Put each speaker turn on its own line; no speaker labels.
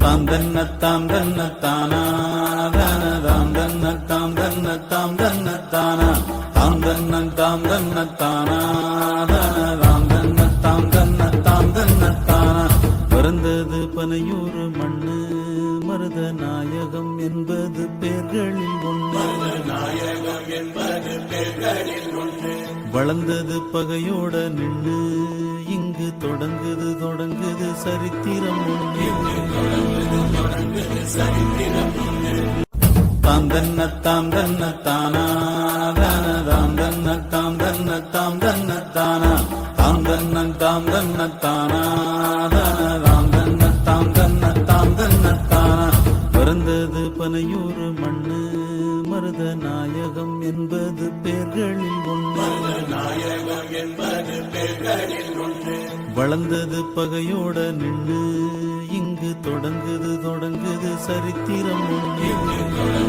தாம் தன்ன தானா தாம் தன்ன தானா தாம் தன்ன தானா தாம் தன்ன தானா. பிறந்தது பனையூர் மண்ணு மருத நாயகம் என்பது பேர்களில் ஒன்று. வளர்ந்தது பகையோட நின்று இங்கு தொடங்குது சரித்திரம் ஒன்று. தாம் தன்ன தானா தாம் தன்ன தானா தாம் தன்ன தானா தாம் தன்ன தானா. பிறந்தது பனையூர் மண்ணு மருத நாயகம் என்பது பேர்களில் ஒன்று. வளர்ந்தது பகையோட நின்று இங்கு தொடங்குது சரித்திரம் ஒன்று.